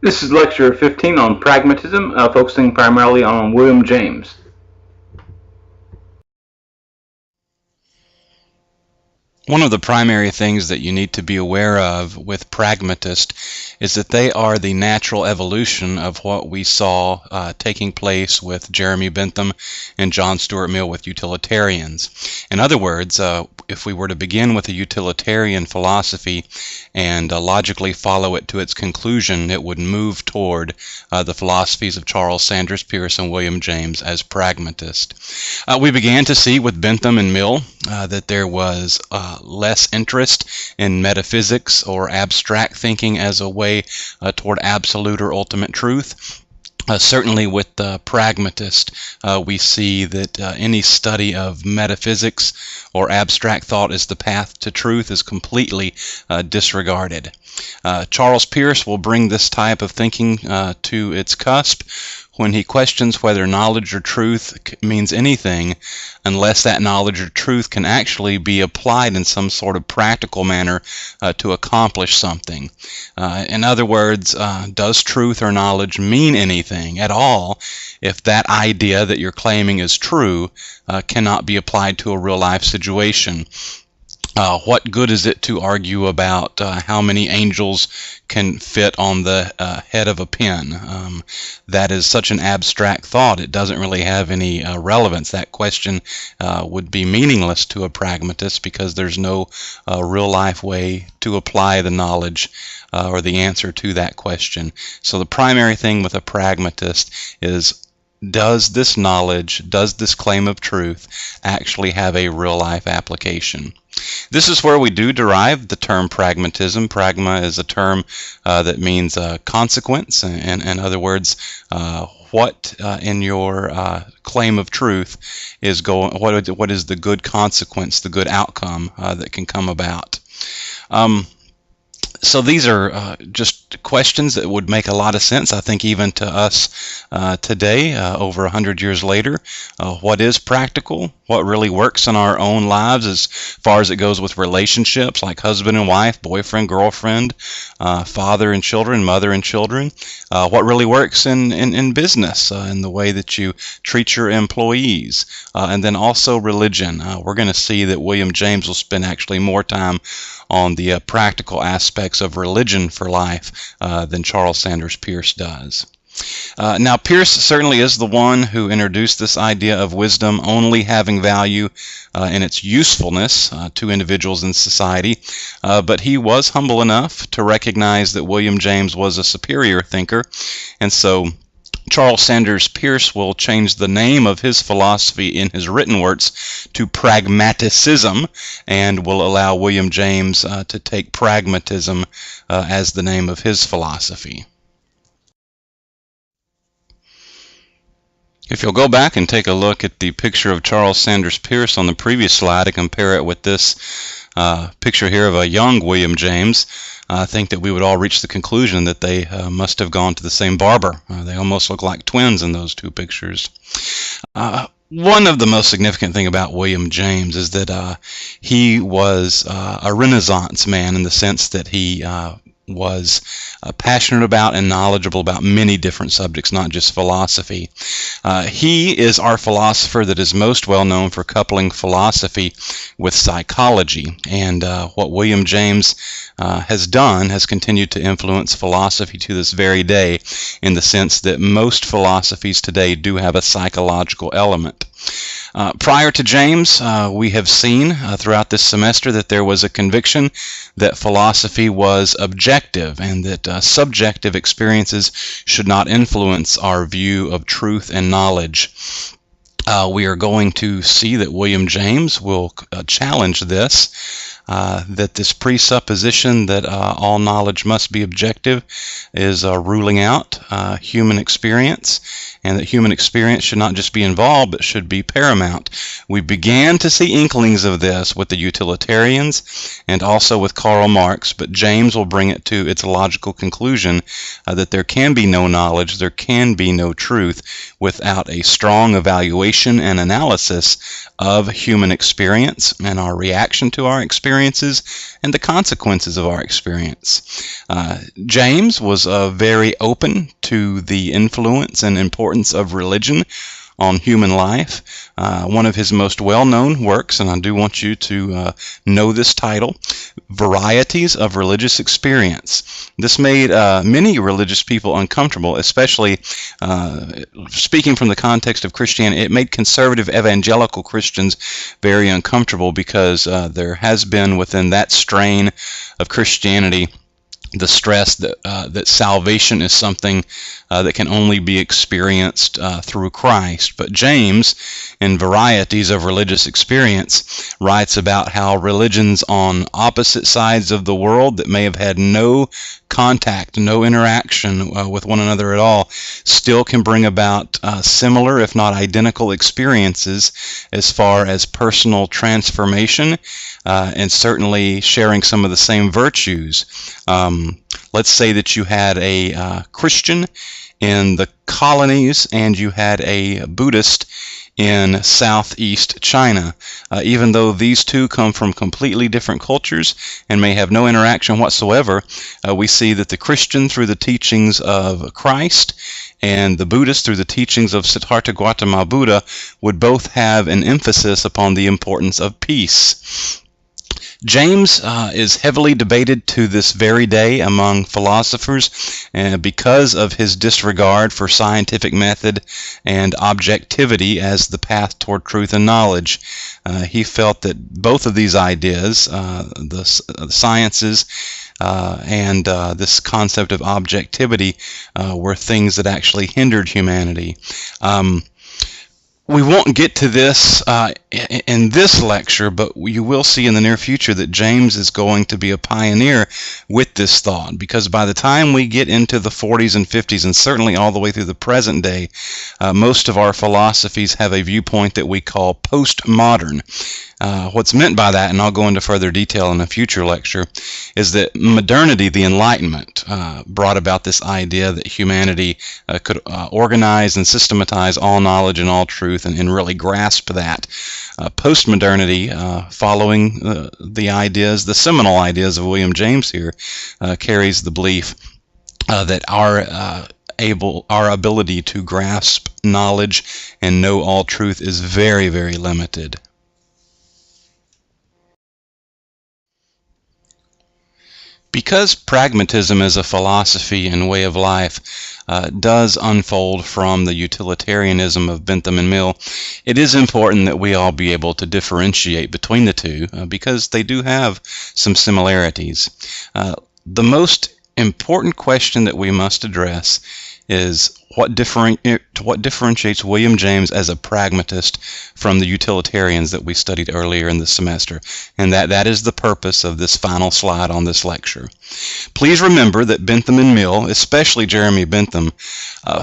This is lecture 15 on pragmatism, focusing primarily on William James. One of the primary things that you need to be aware of with pragmatists is that they are the natural evolution of what we saw taking place with Jeremy Bentham and John Stuart Mill with utilitarians. In other words, if we were to begin with a utilitarian philosophy and logically follow it to its conclusion, it would move toward the philosophies of Charles Sanders Peirce and William James as pragmatists. We began to see with Bentham and Mill that there was less interest in metaphysics or abstract thinking as a way toward absolute or ultimate truth. Certainly with the pragmatist, we see that any study of metaphysics or abstract thought as the path to truth is completely disregarded. Charles Peirce will bring this type of thinking to its cusp when he questions whether knowledge or truth means anything unless that knowledge or truth can actually be applied in some sort of practical manner to accomplish something. In other words, does truth or knowledge mean anything at all if that idea that you're claiming is true cannot be applied to a real life situation? What good is it to argue about how many angels can fit on the head of a pin? That is such an abstract thought. It doesn't really have any relevance. That question would be meaningless to a pragmatist because there's no real life way to apply the knowledge or the answer to that question. So the primary thing with a pragmatist is, does this knowledge, does this claim of truth actually have a real life application? This is where we do derive the term pragmatism. Pragma is a term that means consequence. In other words, what in your claim of truth is what is the good consequence, the good outcome that can come about? So these are just questions that would make a lot of sense, I think, even to us today, over 100 years later. What is practical? What really works in our own lives as far as it goes with relationships like husband and wife, boyfriend, girlfriend, father and children, mother and children? What really works in business, in the way that you treat your employees? And then also religion. We're going to see that William James will spend actually more time on the practical aspects of religion for life than Charles Sanders Peirce does. Now, Peirce certainly is the one who introduced this idea of wisdom only having value in its usefulness to individuals in society, but he was humble enough to recognize that William James was a superior thinker, and so Charles Sanders Peirce will change the name of his philosophy in his written works to Pragmatism, and will allow William James to take pragmatism as the name of his philosophy. If you'll go back and take a look at the picture of Charles Sanders Peirce on the previous slide and compare it with this picture here of a young William James, I think that we would all reach the conclusion that they must have gone to the same barber. They almost look like twins in those two pictures. One of the most significant thing about William James is that he was a Renaissance man in the sense that he was passionate about and knowledgeable about many different subjects, not just philosophy. He is our philosopher that is most well known for coupling philosophy with psychology, and what William James has done has continued to influence philosophy to this very day, in the sense that most philosophies today do have a psychological element. Prior to James, we have seen throughout this semester that there was a conviction that philosophy was objective and that subjective experiences should not influence our view of truth and knowledge. We are going to see that William James will challenge this, that this presupposition that all knowledge must be objective is ruling out human experience, and that human experience should not just be involved but should be paramount. We began to see inklings of this with the utilitarians and also with Karl Marx, but James will bring it to its logical conclusion that there can be no knowledge, there can be no truth without a strong evaluation and analysis of human experience and our reaction to our experiences and the consequences of our experience. James was very open to the influence and importance of religion on human life. One of his most well-known works, and I do want you to know this title, Varieties of Religious Experience. This made many religious people uncomfortable, especially speaking from the context of Christianity. It made conservative evangelical Christians very uncomfortable because there has been within that strain of Christianity the stress that salvation is something that can only be experienced through Christ. But James, in Varieties of Religious Experience, writes about how religions on opposite sides of the world that may have had no contact, no interaction with one another at all, still can bring about similar, if not identical, experiences as far as personal transformation and certainly sharing some of the same virtues. Let's say that you had a Christian in the colonies and you had a Buddhist in southeast China. Even though these two come from completely different cultures and may have no interaction whatsoever, we see that the Christian, through the teachings of Christ, and the Buddhist, through the teachings of Siddhartha Gautama Buddha, would both have an emphasis upon the importance of peace. James is heavily debated to this very day among philosophers because of his disregard for scientific method and objectivity as the path toward truth and knowledge. He felt that both of these ideas, the sciences and this concept of objectivity, were things that actually hindered humanity. We won't get to this in this lecture, but you will see in the near future that James is going to be a pioneer with this thought, because by the time we get into the 40s and 50s, and certainly all the way through the present day, most of our philosophies have a viewpoint that we call postmodern. What's meant by that, and I'll go into further detail in a future lecture, is that modernity, the Enlightenment, brought about this idea that humanity could organize and systematize all knowledge and all truth and really grasp that. Postmodernity, following the ideas, the seminal ideas of William James here, carries the belief that our ability to grasp knowledge and know all truth is very, very limited. Because pragmatism as a philosophy and way of life does unfold from the utilitarianism of Bentham and Mill, it is important that we all be able to differentiate between the two because they do have some similarities. The most important question that we must address is what differentiates William James as a pragmatist from the utilitarians that we studied earlier in the semester, and that is the purpose of this final slide on this lecture. Please remember that Bentham and Mill, especially Jeremy Bentham,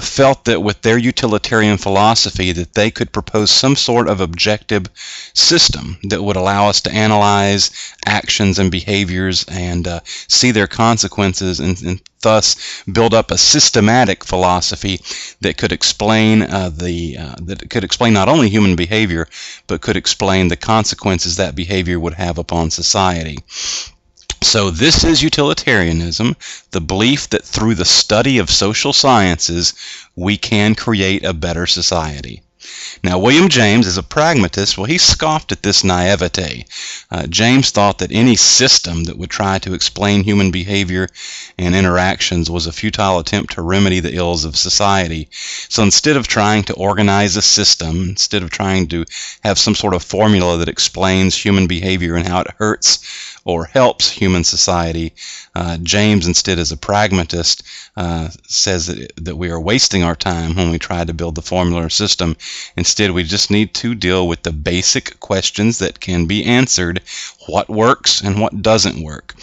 felt that with their utilitarian philosophy that they could propose some sort of objective system that would allow us to analyze actions and behaviors and see their consequences and thus build up a systematic philosophy that could explain not only human behavior, but could explain the consequences that behavior would have upon society. So this is utilitarianism, the belief that through the study of social sciences we can create a better society. Now, William James, as a pragmatist, well, he scoffed at this naivete. James thought that any system that would try to explain human behavior and interactions was a futile attempt to remedy the ills of society. So instead of trying to organize a system, instead of trying to have some sort of formula that explains human behavior and how it hurts or helps human society, James, instead, as a pragmatist, says that we are wasting our time when we try to build the formula or system. Instead, we just need to deal with the basic questions that can be answered: what works and what doesn't work.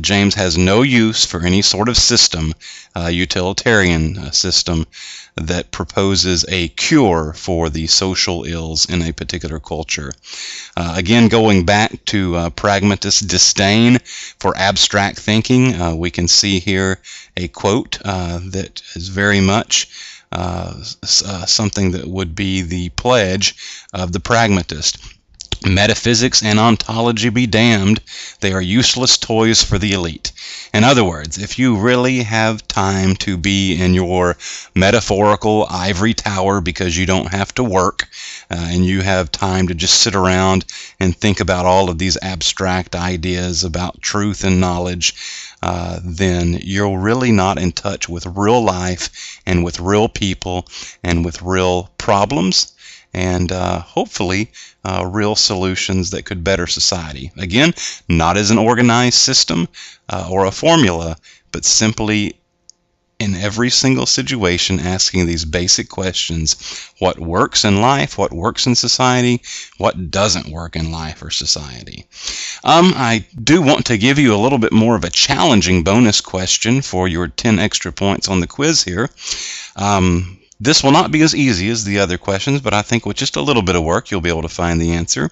James has no use for any sort of system, utilitarian system, that proposes a cure for the social ills in a particular culture. Again, going back to pragmatist disdain for abstract thinking, we can see here a quote that is very much something that would be the pledge of the pragmatist. Metaphysics and ontology be damned, they are useless toys for the elite. In other words, if you really have time to be in your metaphorical ivory tower because you don't have to work, and you have time to just sit around and think about all of these abstract ideas about truth and knowledge, then you're really not in touch with real life and with real people and with real problems, and hopefully real solutions that could better society. Again, not as an organized system or a formula, but simply in every single situation asking these basic questions: what works in life, what works in society, what doesn't work in life or society. I do want to give you a little bit more of a challenging bonus question for your 10 extra points on the quiz here. This will not be as easy as the other questions, but I think with just a little bit of work you'll be able to find the answer.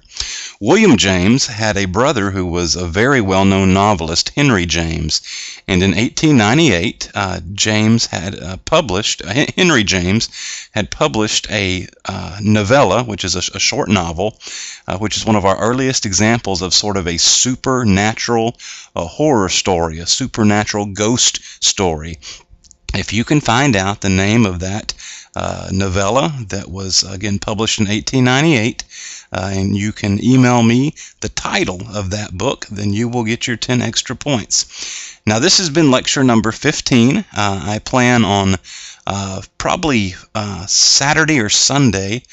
William James had a brother who was a very well-known novelist, Henry James, and in 1898 Henry James had published a novella, which is a short novel, which is one of our earliest examples of sort of a supernatural horror story, a supernatural ghost story. If you can find out the name of that novella that was again published in 1898, and you can email me the title of that book, then you will get your 10 extra points. Now, this has been lecture number 15. I plan on probably Saturday or Sunday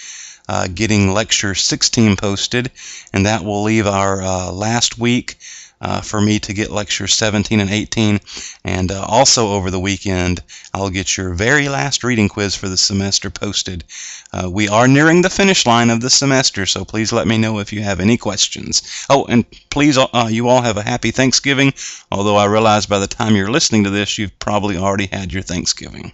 getting lecture 16 posted, and that will leave our last week for me to get lectures 17 and 18, and also over the weekend I'll get your very last reading quiz for the semester posted. We are nearing the finish line of the semester, so please let me know if you have any questions. Oh, and please you all have a happy Thanksgiving, although I realize by the time you're listening to this you've probably already had your Thanksgiving.